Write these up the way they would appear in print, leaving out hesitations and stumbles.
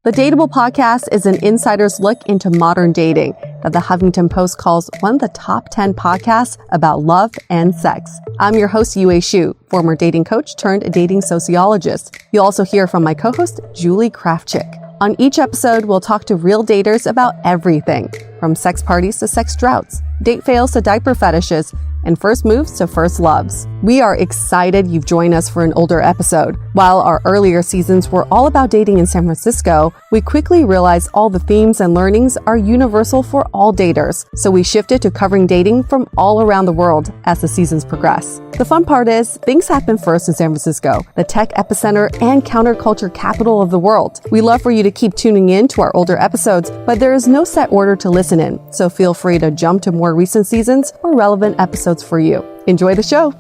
The Dateable podcast is an insider's look into modern dating that the Huffington Post calls one of the top 10 podcasts about love and sex. I'm your host, Yue Xu, former dating coach turned dating sociologist. You'll also hear from my co-host, Julie Krafchick. On each episode, we'll talk to real daters about everything, from sex parties to sex droughts, date fails to diaper fetishes, and first moves to first loves. We are excited you've joined us for an older episode. While our earlier seasons were all about dating in San Francisco, we quickly realized all the themes and learnings are universal for all daters. So we shifted to covering dating from all around the world as the seasons progress. The fun part is, things happen first in San Francisco, the tech epicenter and counterculture capital of the world. We love for you to keep tuning in to our older episodes, but there is no set order to listen in, so feel free to jump to more recent seasons or relevant episodes for you. Enjoy the show.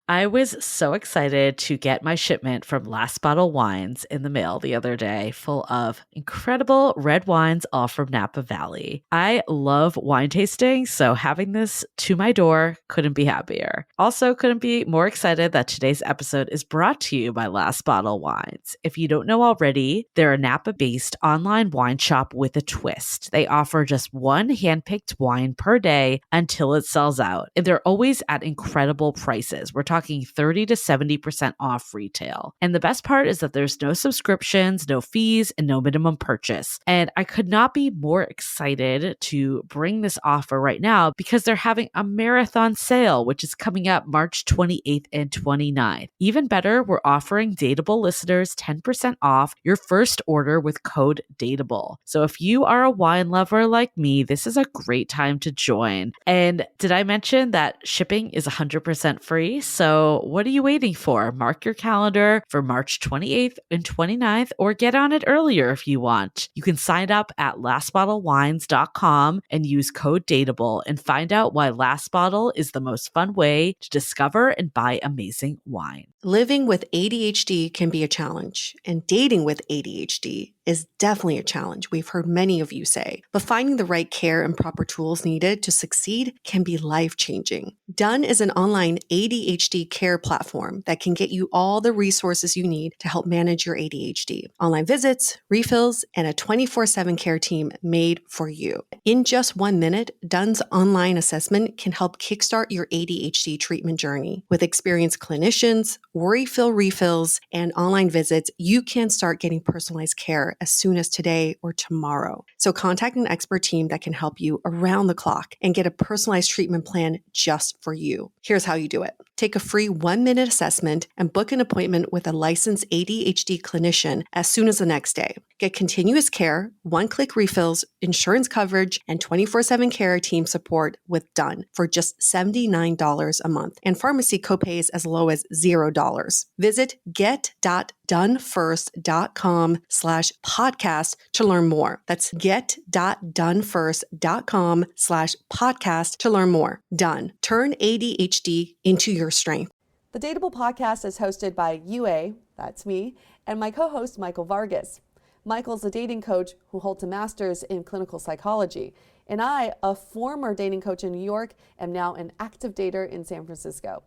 I was so excited to get my shipment from Last Bottle Wines in the mail the other day, full of incredible red wines, all from Napa Valley. I love wine tasting, so having this to my door couldn't be happier. Also, couldn't be more excited that today's episode is brought to you by Last Bottle Wines. If you don't know already, they're a Napa-based online wine shop with a twist. They offer just one handpicked wine per day until it sells out, and they're always at incredible prices. We're talking 30 to 70% off retail. And the best part is that there's no subscriptions, no fees, and no minimum purchase. And I could not be more excited to bring this offer right now because they're having a marathon sale, which is coming up March 28th and 29th. Even better, we're offering Dateable listeners 10% off your first order with code DATEABLE. So if you are a wine lover like me, this is a great time to join. And did I mention that shipping is 100% free? So what are you waiting for? Mark your calendar for March 28th and 29th, or get on it earlier if you want. You can sign up at lastbottlewines.com and use code DATEABLE and find out why Last Bottle is the most fun way to discover and buy amazing wine. Living with ADHD can be a challenge, and dating with ADHD is definitely a challenge, we've heard many of you say. But finding the right care and proper tools needed to succeed can be life-changing. Done is an online ADHD care platform that can get you all the resources you need to help manage your ADHD. Online visits, refills, and a 24/7 care team made for you. In just 1 minute, Done's online assessment can help kickstart your ADHD treatment journey. With experienced clinicians, worry-fill refills, and online visits, you can start getting personalized care as soon as today or tomorrow. So contact an expert team that can help you around the clock and get a personalized treatment plan just for you. Here's how you do it. Take a free 1-minute assessment and book an appointment with a licensed ADHD clinician as soon as the next day. Get continuous care, one-click refills, insurance coverage, and 24/7 care team support with Done for just $79 a month, and pharmacy copays as low as $0. Visit get.donefirst.com/podcast to learn more. That's get.donefirst.com/podcast to learn more. Done. Turn ADHD into your strength. The Dateable podcast is hosted by Yue, that's me, and my co-host Michael Vargas. Michael's a dating coach who holds a master's in clinical psychology, and I, a former dating coach in New York, am now an active dater in San Francisco.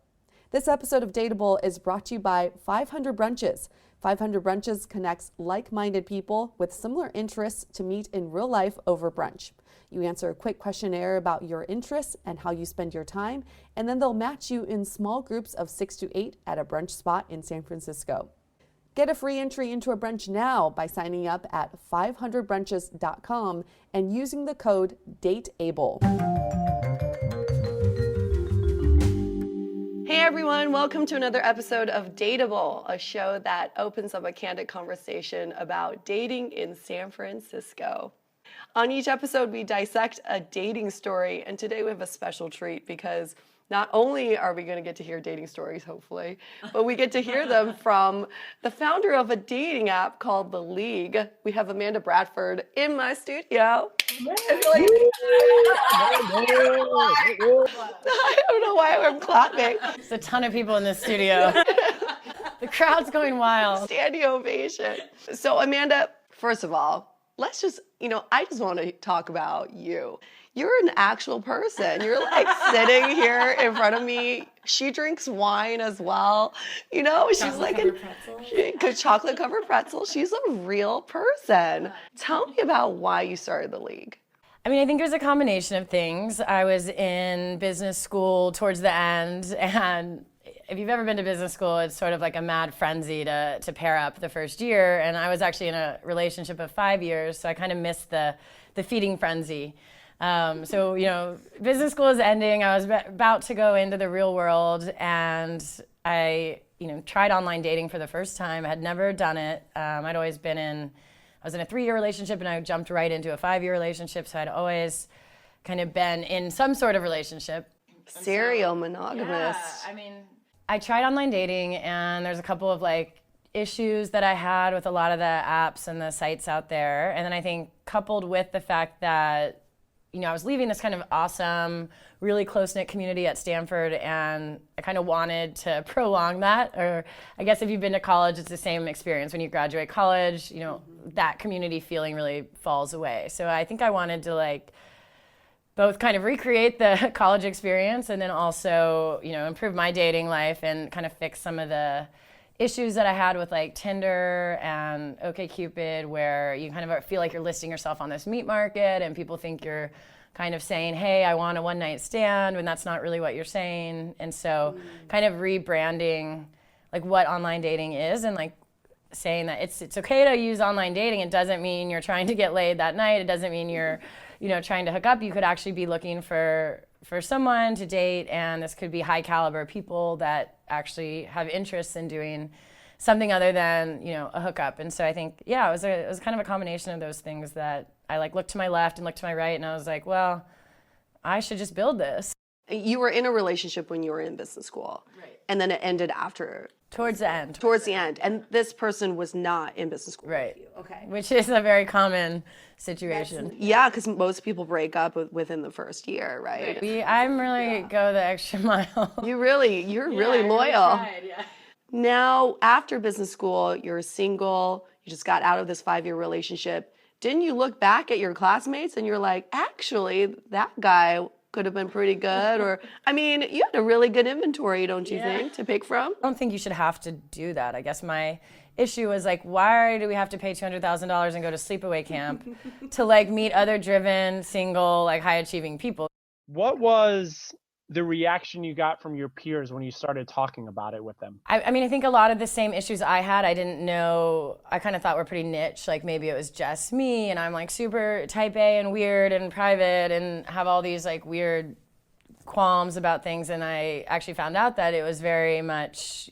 This episode of Dateable is brought to you by 500 Brunches. 500 Brunches connects like-minded people with similar interests to meet in real life over brunch. You answer a quick questionnaire about your interests and how you spend your time, and then they'll match you in small groups of 6 to 8 at a brunch spot in San Francisco. Get a free entry into a brunch now by signing up at 500brunches.com and using the code DATEABLE. Hey everyone, welcome to another episode of Dateable, a show that opens up a candid conversation about dating in San Francisco. On each episode, we dissect a dating story, and today we have a special treat because not only are we going to get to hear dating stories, hopefully, but we get to hear them from the founder of a dating app called The League. We have Amanda Bradford in my studio. I don't know why I'm clapping. There's a ton of people in this studio. The crowd's going wild. Standing ovation. So Amanda, first of all, let's just, I just want to talk about you. You're an actual person. You're like sitting here in front of me. She drinks wine as well. She's like a chocolate covered pretzel. She's a real person. Tell me about why you started the league. I mean, I think it was a combination of things. I was in business school towards the end, and if you've ever been to business school, it's sort of like a mad frenzy to pair up the first year. And I was actually in a relationship of 5 years, so I kind of missed the feeding frenzy. So, business school is ending. I was about to go into the real world, and I, tried online dating for the first time. I had never done it. I was in a 3-year relationship, and I jumped right into a 5-year relationship. So I'd always kind of been in some sort of relationship. Serial monogamous. Yeah, I tried online dating, and there's a couple of issues that I had with a lot of the apps and the sites out there. And then I think coupled with the fact that, I was leaving this kind of awesome, really close-knit community at Stanford, and I kind of wanted to prolong that. Or I guess if you've been to college, it's the same experience. When you graduate college, that community feeling really falls away. So I think I wanted to both kind of recreate the college experience and then also, improve my dating life and kind of fix some of the issues that I had with Tinder and OkCupid, where you kind of feel like you're listing yourself on this meat market and people think you're kind of saying, hey, I want a one-night stand, when that's not really what you're saying. And so kind of rebranding what online dating is and saying that it's okay to use online dating. It doesn't mean you're trying to get laid that night. It doesn't mean you're trying to hook up. You could actually be looking for someone to date, and this could be high caliber people that actually have interests in doing something other than, a hookup. And so I think, it was kind of a combination of those things that I looked to my left and looked to my right, and I was like, well, I should just build this. You were in a relationship when you were in business school. Right. And then it ended after. Towards the end. Towards the end. And this person was not in business school right. with you. Okay. Which is a very common situation. Yeah, because most people break up within the first year, right? I'm really go the extra mile. You're really loyal. Really tried, yeah. Now, after business school, you're single, you just got out of this 5-year relationship. Didn't you look back at your classmates and you're like, actually, that guy could have been pretty good? Or, you had a really good inventory, don't you think, to pick from? I don't think you should have to do that. I guess my issue was why do we have to pay $200,000 and go to sleepaway camp to meet other driven, single, high achieving people? What was the reaction you got from your peers when you started talking about it with them? I think a lot of the same issues I had, I didn't know, I kind of thought were pretty niche. Maybe it was just me, and I'm super type A and weird and private and have all these weird qualms about things. And I actually found out that it was very much,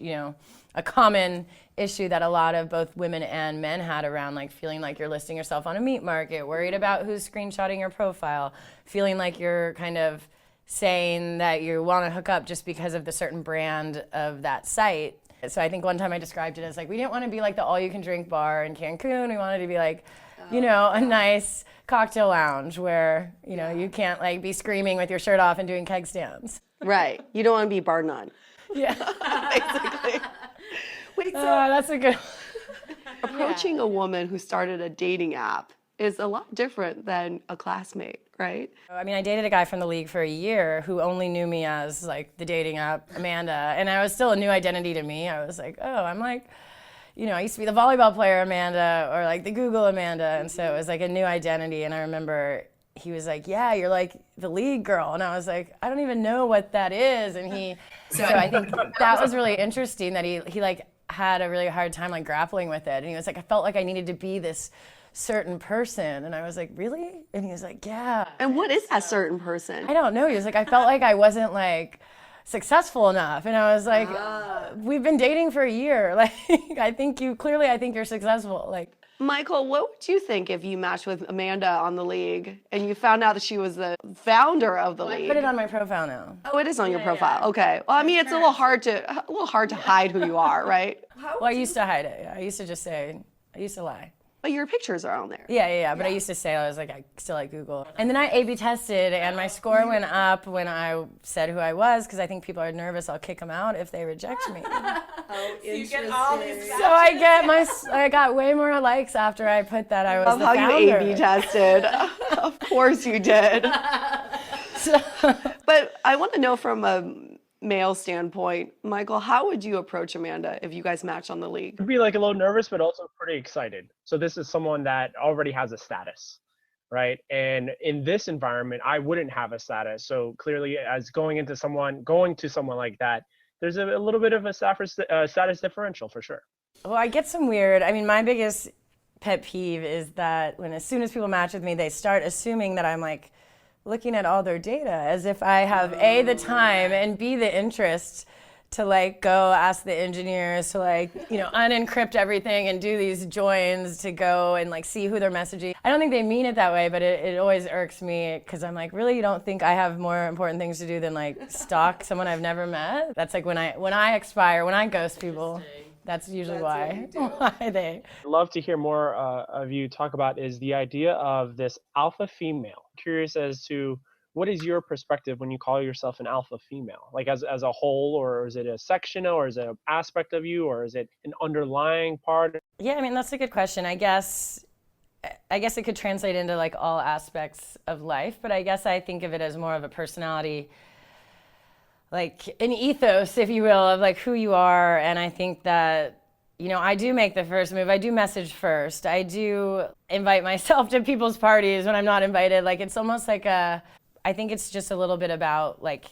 a common issue that a lot of both women and men had around feeling like you're listing yourself on a meat market, worried about who's screenshotting your profile, feeling like you're kind of saying that you want to hook up just because of the certain brand of that site. So I think one time I described it as we didn't want to be the all-you-can-drink bar in Cancun. We wanted to be a nice cocktail lounge where, you can't be screaming with your shirt off and doing keg stands. Right. You don't want to be bar none. Yeah. Basically. Wait, so that's a good approaching a woman who started a dating app is a lot different than a classmate, right? I dated a guy from the league for a year who only knew me as the dating app Amanda, and I was still a new identity to me. I was I'm I used to be the volleyball player Amanda, or the Google Amanda, and so it was a new identity. And I remember he was yeah, you're the league girl, and I was I don't even know what that is. And so I think that was really interesting that he had a really hard time grappling with it, and he was I felt I needed to be this certain person, and I was really? And he was yeah. And what is that certain person? I don't know. He was I felt I wasn't successful enough, and I was we've been dating for a year. I think you're successful. Michael, what would you think if you matched with Amanda on the league and you found out that she was the founder of the league? I put it on my profile now. Oh, it is on your profile. Yeah. Okay. Well, it's a little hard to hide who you are, right? Well, I used to hide it. I used to just say, I used to lie. But your pictures are on there. Yeah. But I used to say, I was like, I still like Google. And then I A/B tested, and my score went up when I said who I was, because I think people are nervous I'll kick them out if they reject me. Oh, interesting. So I got way more likes after I put that I was the How founder. you A/B tested. Of course you did. But I want to know from a male standpoint, Michael, how would you approach Amanda if you guys matched on the league? I'd be like a little nervous, but also pretty excited. So this is someone that already has a status, right? And in this environment, I wouldn't have a status. So clearly, as going to someone like that, there's a little bit of a status differential for sure. Well, I get some weird, my biggest pet peeve is that as soon as people match with me, they start assuming that I'm like looking at all their data, as if I have A, the time, and B, the interest to like go ask the engineers to unencrypt everything and do these joins to go and like see who they're messaging. I don't think they mean it that way, but it always irks me, because I'm like, really, you don't think I have more important things to do than like stalk someone I've never met? That's like when I expire, when I ghost people. That's usually why they. I'd love to hear more of you talk about is the idea of this alpha female. Curious as to what is your perspective when you call yourself an alpha female? Like as a whole, or is it a section, or is it an aspect of you, or is it an underlying part? Yeah, that's a good question. I guess it could translate into like all aspects of life, but I guess I think of it as more of a personality, like an ethos, if you will, of like who you are. And I think that, I do make the first move. I do message first. I do invite myself to people's parties when I'm not invited. Like, it's almost like I think it's just a little bit about like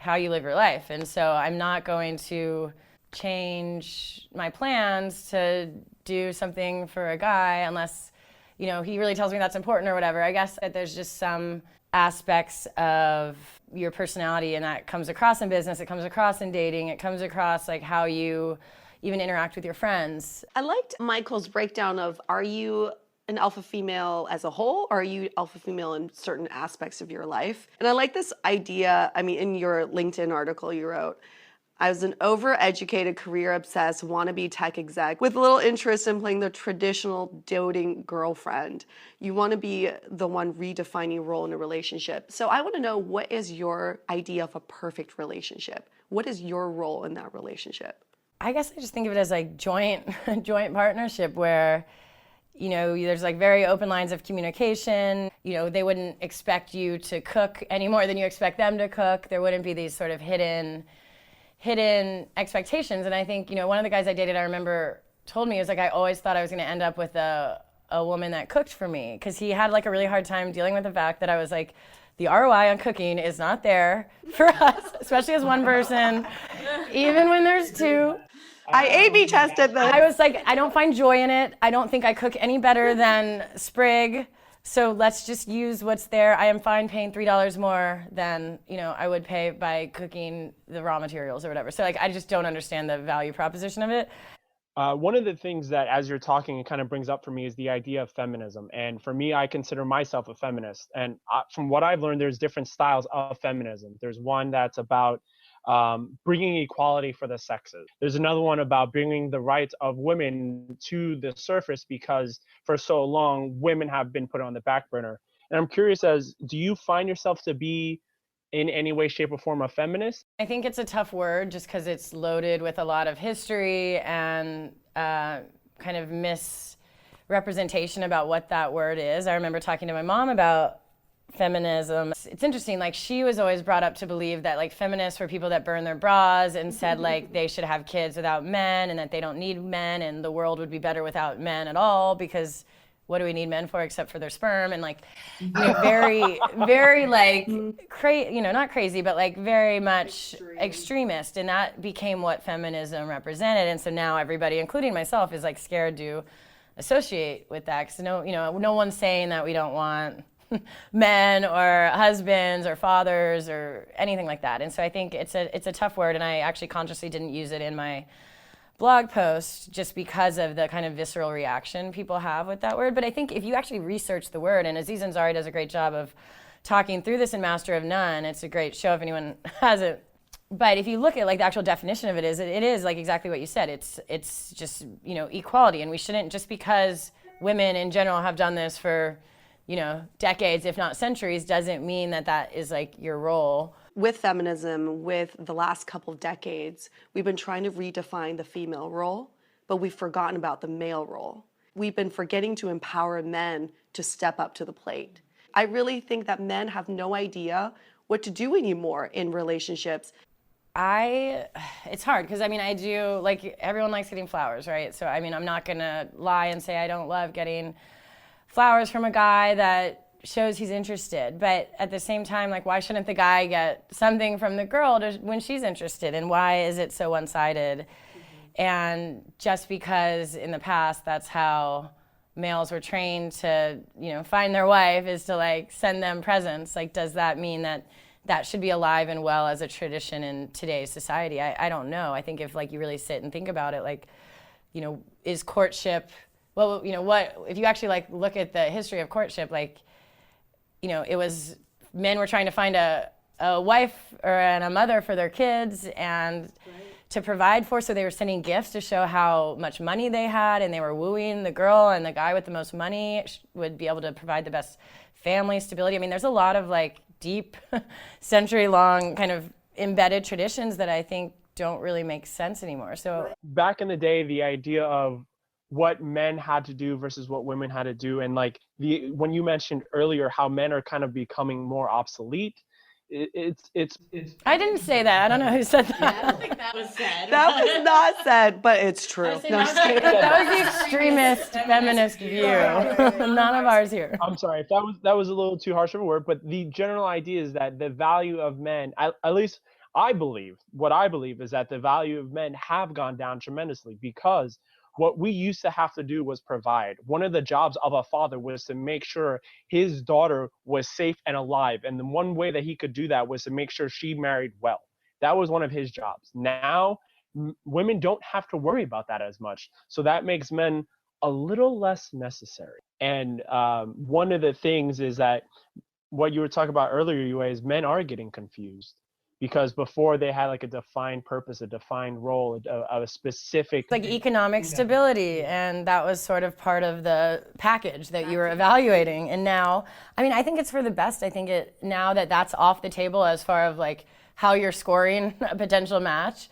how you live your life. And so I'm not going to change my plans to do something for a guy unless, he really tells me that's important or whatever. I guess that there's just some aspects of your personality, and that comes across in business, it comes across in dating, it comes across like how you even interact with your friends. I liked Michael's breakdown of, are you an alpha female as a whole, or are you alpha female in certain aspects of your life? And I like this idea, in your LinkedIn article you wrote, I was an overeducated, career-obsessed, wannabe tech exec with little interest in playing the traditional doting girlfriend. You want to be the one redefining role in a relationship. So I want to know, what is your idea of a perfect relationship? What is your role in that relationship? I guess I just think of it as like joint partnership where, there's like very open lines of communication. They wouldn't expect you to cook any more than you expect them to cook. There wouldn't be these sort of hidden expectations. And I think, one of the guys I dated, I remember, told me, he was like, I always thought I was going to end up with a woman that cooked for me, because he had like a really hard time dealing with the fact that I was like, the ROI on cooking is not there for us, especially as one person, even when there's two. I A/B tested this. I was like, I don't find joy in it. I don't think I cook any better than Sprig. So let's just use what's there. I am fine paying $3 more than, I would pay by cooking the raw materials or whatever. So like, I just don't understand the value proposition of it. One of the things that, as you're talking, it kind of brings up for me is the idea of feminism. And for me, I consider myself a feminist. And from what I've learned, there's different styles of feminism. There's one that's about bringing equality for the sexes. There's another one about bringing the rights of women to the surface, because for so long, women have been put on the back burner. And I'm curious, do you find yourself to be in any way, shape, or form a feminist? I think it's a tough word just because it's loaded with a lot of history and kind of misrepresentation about what that word is. I remember talking to my mom about feminism. It's interesting, like she was always brought up to believe that like feminists were people that burn their bras and said like they should have kids without men and that they don't need men and the world would be better without men at all, because what do we need men for except for their sperm? And like, very, very like, not crazy, but like very much extremist. And that became what feminism represented. And so now everybody, including myself, is like scared to associate with that. Because no one's saying that we don't want men or husbands or fathers or anything like that. And so I think it's a tough word, and I actually consciously didn't use it in my blog post just because of the kind of visceral reaction people have with that word. But I think if you actually research the word, and Aziz Ansari does a great job of talking through this in Master of None, it's a great show if anyone hasn't. But if you look at like the actual definition of it is like exactly what you said. It's just, equality, and we shouldn't, just because women in general have done this for, decades, if not centuries, doesn't mean that that is like your role. With feminism, with the last couple of decades, we've been trying to redefine the female role, but we've forgotten about the male role. We've been forgetting to empower men to step up to the plate. I really think that men have no idea what to do anymore in relationships. It's hard because I do, like, everyone likes getting flowers, right? So I'm not gonna lie and say I don't love getting flowers from a guy that shows he's interested. But at the same time, like, why shouldn't the guy get something from the girl when she's interested? And why is it so one-sided? Mm-hmm. And just because in the past that's how males were trained to, find their wife is to, like, send them presents, like, does that mean that that should be alive and well as a tradition in today's society? I don't know. I think if, like, you really sit and think about it, like, is courtship, well, what, if you actually, like, look at the history of courtship, like, it was, men were trying to find a wife and a mother for their kids and to provide for, so they were sending gifts to show how much money they had, and they were wooing the girl, and the guy with the most money would be able to provide the best family stability. There's a lot of, like, deep, century-long kind of embedded traditions that I think don't really make sense anymore. So back in the day, the idea of what men had to do versus what women had to do, and like when you mentioned earlier how men are kind of becoming more obsolete, it's I didn't say that. I don't know who said that. Yeah, I don't think that was said. That was not said, but it's true. That was the extremist feminist view. None of ours here. I'm sorry if that was a little too harsh of a word, but the general idea is that the value of men, at least I believe is that the value of men have gone down tremendously, because what we used to have to do was provide. One of the jobs of a father was to make sure his daughter was safe and alive. And the one way that he could do that was to make sure she married well. That was one of his jobs. Now, women don't have to worry about that as much. So that makes men a little less necessary. And one of the things is that what you were talking about earlier, Yue, is men are getting confused. Because before they had, like, a defined purpose, a defined role, a specific... Like economic stability, and that was sort of part of the package that you were evaluating. And now, I think it's for the best. I think now that that's off the table as far as, like, how you're scoring a potential match,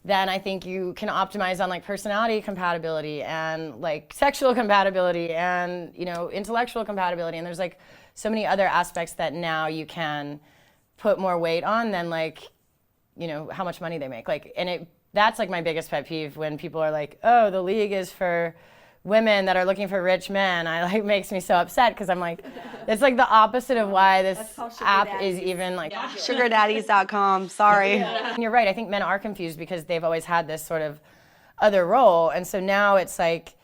then I think you can optimize on, like, personality compatibility and, like, sexual compatibility and, intellectual compatibility. And there's, like, so many other aspects that now you can put more weight on than, like, how much money they make. Like, and that's, like, my biggest pet peeve when people are like, oh, the league is for women that are looking for rich men. Makes me so upset, because I'm like, it's like the opposite of why this app is even, like, Sugardaddies.com, sorry. And you're right, I think men are confused because they've always had this sort of other role, and so now it's like,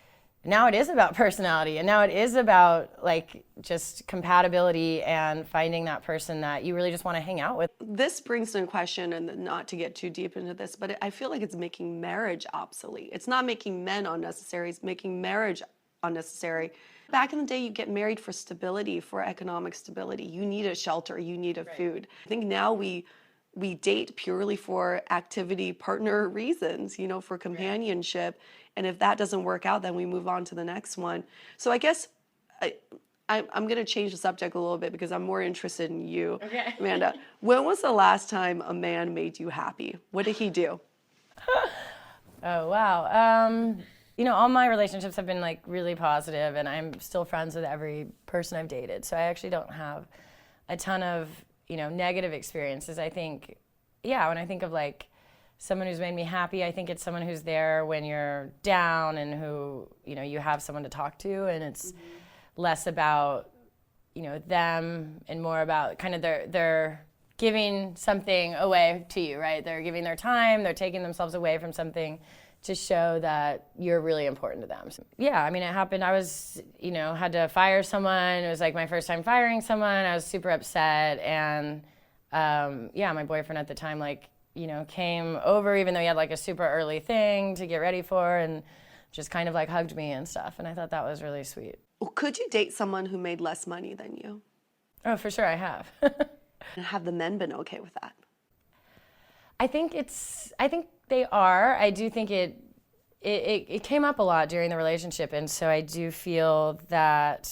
now it is about personality, and now it is about, like, just compatibility and finding that person that you really just want to hang out with. This brings into question, and not to get too deep into this, but I feel like it's making marriage obsolete. It's not making men unnecessary, it's making marriage unnecessary. Back in the day, you get married for stability, for economic stability. You need a shelter, you need a food. I think now we date purely for activity partner reasons, for companionship. And if that doesn't work out, then we move on to the next one. So I guess I'm going to change the subject a little bit, because I'm more interested in you, okay. Amanda. When was the last time a man made you happy? What did he do? Oh, wow. All my relationships have been, like, really positive, and I'm still friends with every person I've dated. So I actually don't have a ton of, negative experiences. I think, when I think of, like, someone who's made me happy, I think it's someone who's there when you're down and who, you have someone to talk to, and it's less about, them and more about kind of they're giving something away to you, right? They're giving their time, they're taking themselves away from something to show that you're really important to them. So, it happened. I was, had to fire someone. It was, like, my first time firing someone. I was super upset, and my boyfriend at the time, like, came over, even though he had, like, a super early thing to get ready for, and just kind of, like, hugged me and stuff. And I thought that was really sweet. Could you date someone who made less money than you? Oh, for sure, I have. And have the men been okay with that? I think they are. I do think it came up a lot during the relationship, and so I do feel that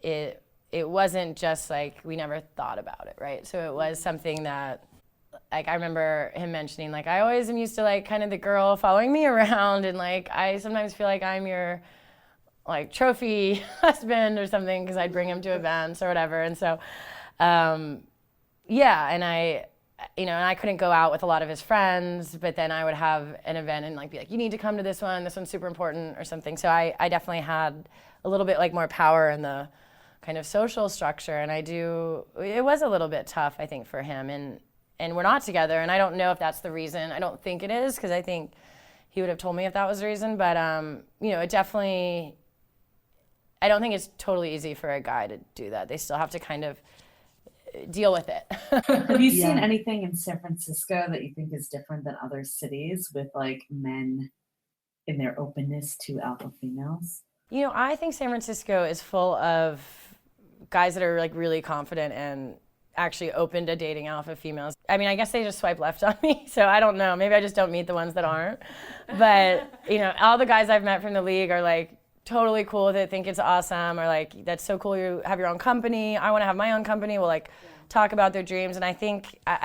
it wasn't just like we never thought about it, right? So it was something that, like, I remember him mentioning, like, I always am used to, like, kind of the girl following me around, and, like, I sometimes feel like I'm your, like, trophy husband or something, because I'd bring him to events or whatever. And so, yeah, and and I couldn't go out with a lot of his friends, but then I would have an event and, like, be like, you need to come to this one's super important or something. So I definitely had a little bit, like, more power in the kind of social structure, and it was a little bit tough, I think, for him, and we're not together, and I don't know if that's the reason. I don't think it is, because I think he would have told me if that was the reason, but it definitely, I don't think it's totally easy for a guy to do that. They still have to kind of deal with it. Have you seen anything in San Francisco that you think is different than other cities with, like, men in their openness to alpha females? I think San Francisco is full of guys that are, like, really confident and actually open to dating alpha females. I mean, I guess they just swipe left on me, so I don't know. Maybe I just don't meet the ones that aren't. But, all the guys I've met from the league are, like, totally cool with it, think it's awesome, or, like, that's so cool you have your own company. I want to have my own company. We'll, like, talk about their dreams. And I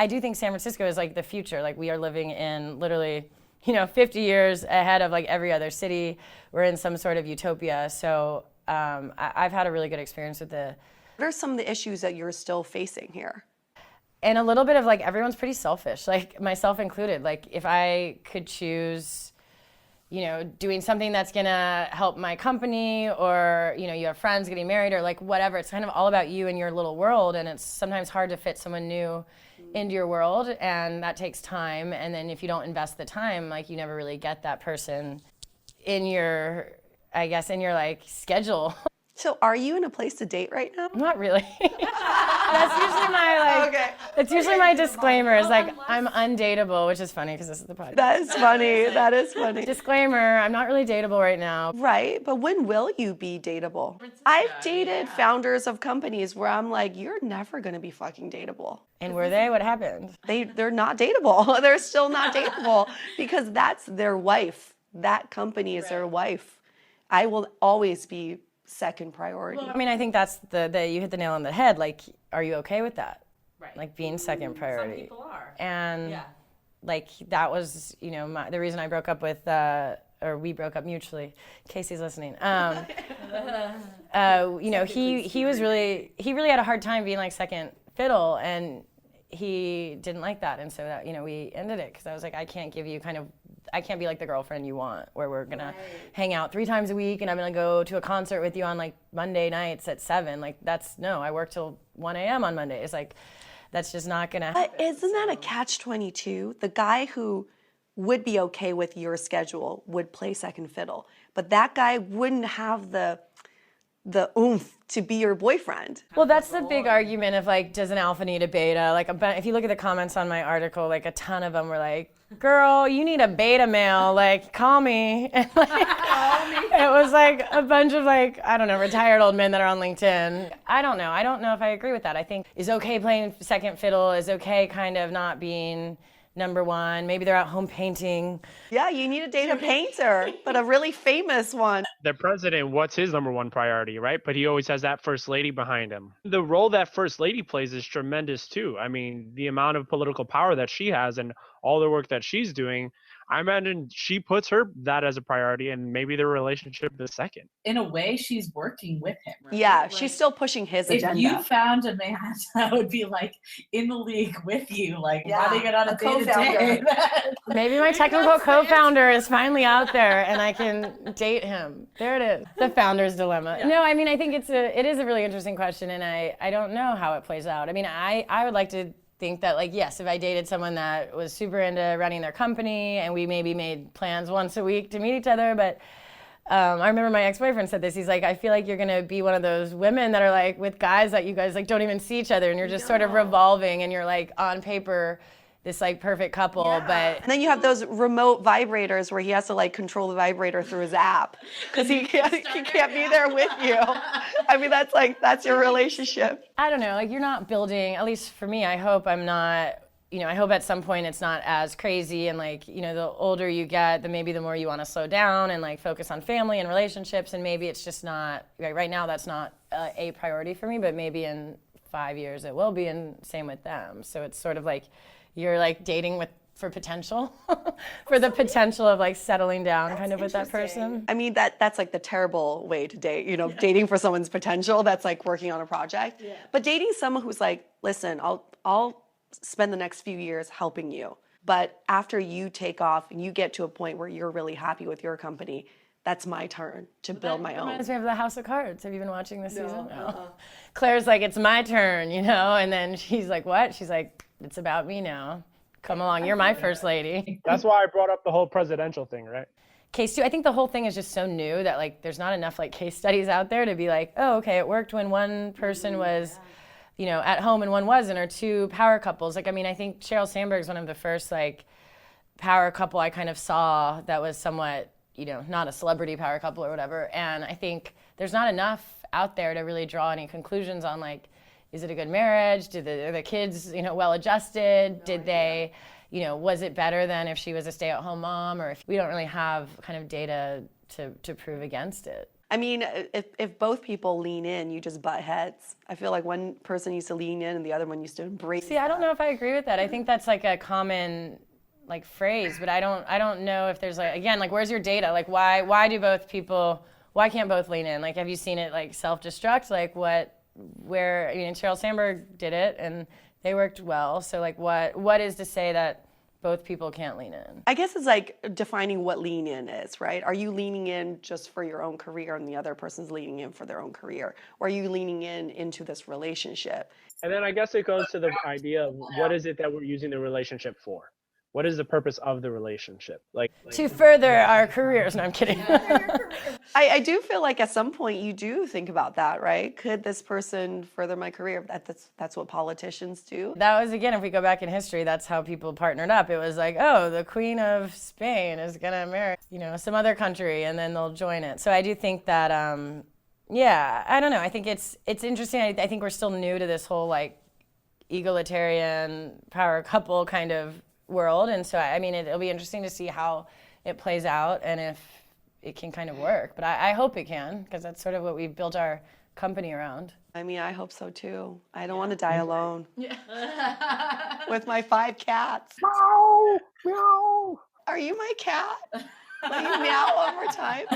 do think San Francisco is, like, the future. Like, we are living in literally, 50 years ahead of, like, every other city. We're in some sort of utopia. So I've had a really good experience with the. What are some of the issues that you're still facing here? And a little bit of, like, everyone's pretty selfish, like, myself included. Like, if I could choose, doing something that's gonna help my company, or, you have friends getting married, or, like, whatever, it's kind of all about you and your little world, and it's sometimes hard to fit someone new into your world, and that takes time. And then if you don't invest the time, like, you never really get that person in your, like, schedule. So are you in a place to date right now? Not really. That's usually my, like, Okay. That's usually my disclaimer, is, like, I'm undateable, which is funny because this is the podcast. That is funny. That is funny. Disclaimer, I'm not really dateable right now. Right, but when will you be dateable? I've dated founders of companies where I'm like, you're never gonna be fucking dateable. And were they? What happened? They're not dateable. They're still not dateable because that's their wife. That company is their wife. I will always be second priority. Well, I mean, I think that's you hit the nail on the head. Like, are you okay with that? Right. Like, being second priority. Some people are. And like, that was, the reason I broke up with, or we broke up mutually. Casey's listening. He really had a hard time being, like, second fiddle, and he didn't like that. And so that, we ended it, because I was like, I can't be like the girlfriend you want, where we're gonna hang out 3 times a week, and I'm gonna go to a concert with you on, like, Monday nights at 7. Like, I work till 1 a.m. on Mondays. Like, that's just not gonna happen. But isn't that a catch-22? The guy who would be okay with your schedule would play second fiddle, but that guy wouldn't have the oomph to be your boyfriend. Well, that's the big argument of, like, does an alpha need a beta? Like, if you look at the comments on my article, like, a ton of them were like, girl, you need a beta male, like, call me. And, like, it was, like, a bunch of, like, I don't know, retired old men that are on LinkedIn. I don't know if I agree with that. I think is okay playing second fiddle, is okay kind of not being number one. Maybe they're at home painting. Yeah, you need to date a painter, but a really famous one. The president, what's his number one priority, right? But he always has that first lady behind him. The role that first lady plays is tremendous too. I mean, the amount of political power that she has and all the work that she's doing, I imagine she puts that as a priority, and maybe their relationship is second. In a way, she's working with him. Right? Yeah, like, she's still pushing his if agenda. If you found a man that would be, like, in the league with you, like, running it on a day-to-day. Maybe my technical co-founder is finally out there and I can date him. There it is. The founder's dilemma. Yeah. No, I mean, I think it is a really interesting question, and I don't know how it plays out. I mean, I would like to think that, like, yes, if I dated someone that was super into running their company and we maybe made plans once a week to meet each other, but I remember my ex-boyfriend said this. He's like, I feel like you're gonna be one of those women that are, like, with guys that you guys, like, don't even see each other, and you're just sort of revolving, and you're, like, on paper this, like, perfect couple, but. And then you have those remote vibrators where he has to, like, control the vibrator through his app because he can't be there with you. I mean, that's your relationship. I don't know, like, you're not building, at least for me, I hope I'm not I hope at some point it's not as crazy, and like, the older you get, maybe the more you want to slow down and like focus on family and relationships, and maybe it's just not, right now that's not a priority for me, but maybe in 5 years it will be, and same with them. So it's sort of like you're like dating for potential, for the potential of like settling down kind of with that person. I mean, that's like the terrible way to date, dating for someone's potential. That's like working on a project. Yeah. But dating someone who's like, listen, I'll spend the next few years helping you. But after you take off and you get to a point where you're really happy with your company, that's my turn to build my own. Reminds me of the House of Cards. Have you been watching this season? No. Claire's like, it's my turn, and then she's like, what? She's like, it's about me now. Come along, you're my first lady. That's why I brought up the whole presidential thing, right? Case two, I think the whole thing is just so new that like there's not enough like case studies out there to be like, oh, okay, it worked when one person was, at home and one wasn't, or two power couples. Like, I mean, I think Sheryl Sandberg's one of the first like power couple I kind of saw that was somewhat, not a celebrity power couple or whatever. And I think there's not enough out there to really draw any conclusions on like, is it a good marriage? Are the kids, well adjusted? Did they, was it better than if she was a stay-at-home mom? Or if we don't really have kind of data to prove against it. I mean, if both people lean in, you just butt heads. I feel like one person needs to lean in and the other one needs to embrace. See, I don't know if I agree with that. I think that's like a common like phrase, but I don't know if there's like, again, like where's your data? Like why can't both lean in? Like, have you seen it like self-destruct? Like Sheryl Sandberg did it and they worked well. So like what is to say that both people can't lean in? I guess it's like defining what lean in is, right? Are you leaning in just for your own career and the other person's leaning in for their own career? Or are you leaning into this relationship? And then I guess it goes to the idea of what is it that we're using the relationship for? What is the purpose of the relationship? Like to further our careers. No, I'm kidding. I do feel like at some point you do think about that, right? Could this person further my career? That's what politicians do. That was, again, if we go back in history, that's how people partnered up. It was like, oh, the Queen of Spain is gonna marry, some other country, and then they'll join it. So I do think that, I don't know. I think it's interesting. I think we're still new to this whole like egalitarian power couple kind of world, and so I mean it'll be interesting to see how it plays out and if it can kind of work, but I hope it can, because that's sort of what we've built our company around. I mean, I hope so too. I don't want to die alone. With my 5 cats. meow, meow. Are you my cat? Will you meow one more time?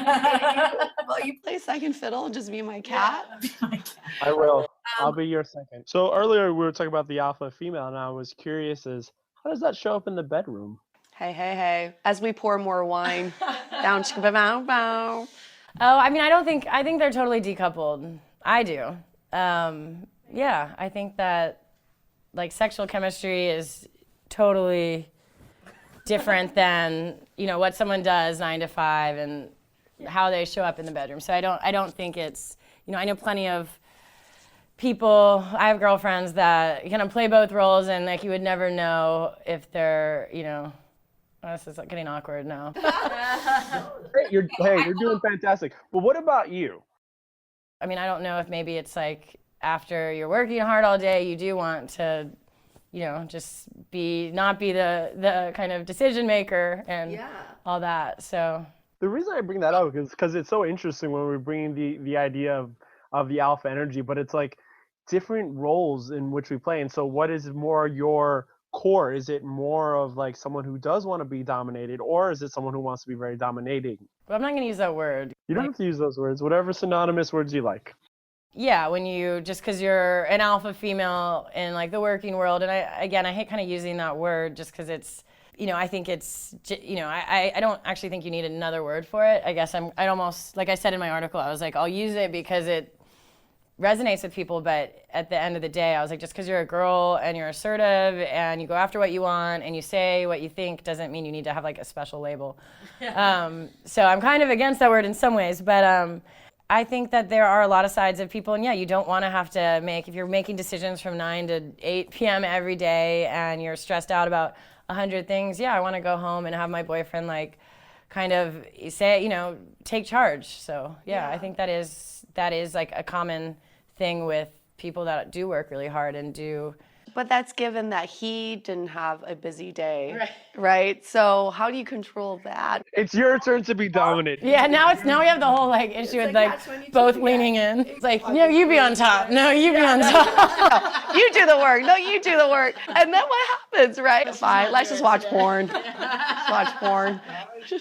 Will you play second fiddle and just be my cat? I will. I'll be your second. So earlier we were talking about the alpha female, and I was curious as how does that show up in the bedroom? Hey. As we pour more wine down. Oh, I mean, I think they're totally decoupled. I do. I think that like sexual chemistry is totally different than, what someone does 9 to 5 and how they show up in the bedroom. So I don't think it's, I know plenty of people, I have girlfriends that kind of play both roles, and like you would never know if they're, this is getting awkward now. Hey, you're doing fantastic. Well, what about you? I mean, I don't know if maybe it's like after you're working hard all day, you do want to, just not be the kind of decision maker and all that. So the reason I bring that up is because it's so interesting when we're bringing the idea of the alpha energy, but it's like different roles in which we play. And so what is more your core? Is it more of like someone who does want to be dominated, or is it someone who wants to be very dominating? But I'm not going to use that word. You don't have to use those words, whatever synonymous words you like. Yeah, when just because you're an alpha female in like the working world, and I hate kind of using that word just because it's, I think it's, I don't actually think you need another word for it. I guess I'd almost, like I said in my article, I was like, I'll use it because it resonates with people, but at the end of the day, I was like, just because you're a girl and you're assertive and you go after what you want and you say what you think doesn't mean you need to have like a special label. So I'm kind of against that word in some ways, but I think that there are a lot of sides of people, and you don't want to have to if you're making decisions from 9 to 8 p.m. every day and you're stressed out about 100 things, I want to go home and have my boyfriend like kind of say, take charge. So I think that is like a common thing with people that do work really hard and do But that's given that he didn't have a busy day, right? So how do you control that? It's your turn to be dominant. Yeah, now we have the whole like issue with like both leaning in. It's like, no, you be on top. No, you be on top. You do the work. No, you do the work. And then what happens, right? Fine, let's just watch porn. Watch porn.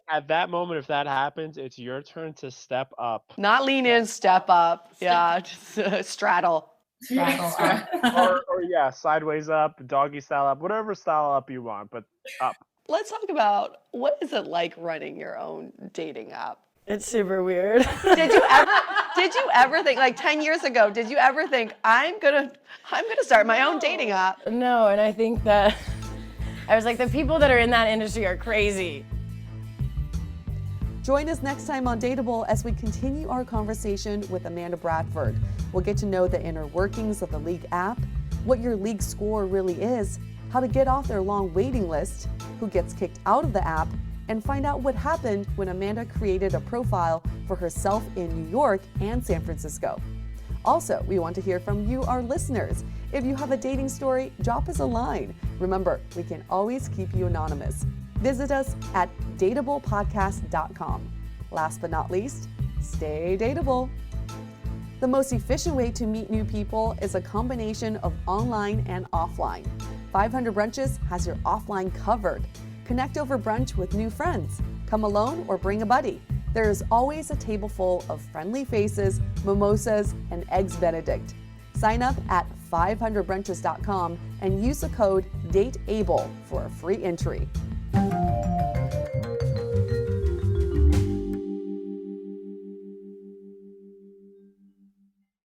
At that moment, if that happens, it's your turn to step up. Not lean in, step up. Yeah, just straddle. or yeah, sideways up, doggy style up, whatever style up you want, but up. Let's talk about what is it like running your own dating app? It's super weird. Did you ever think, like 10 years ago, did you ever think I'm gonna start my own dating app? No, and I think that I was like, the people that are in that industry are crazy. Join us next time on Dateable as we continue our conversation with Amanda Bradford. We'll get to know the inner workings of the League app, what your League score really is, how to get off their long waiting list, who gets kicked out of the app, and find out what happened when Amanda created a profile for herself in New York and San Francisco. Also, we want to hear from you, our listeners. If you have a dating story, drop us a line. Remember, we can always keep you anonymous. Visit us at dateablepodcast.com. Last but not least, stay dateable. The most efficient way to meet new people is a combination of online and offline. 500 Brunches has your offline covered. Connect over brunch with new friends. Come alone or bring a buddy. There is always a table full of friendly faces, mimosas, and eggs Benedict. Sign up at 500brunches.com and use the code DATEABLE for a free entry.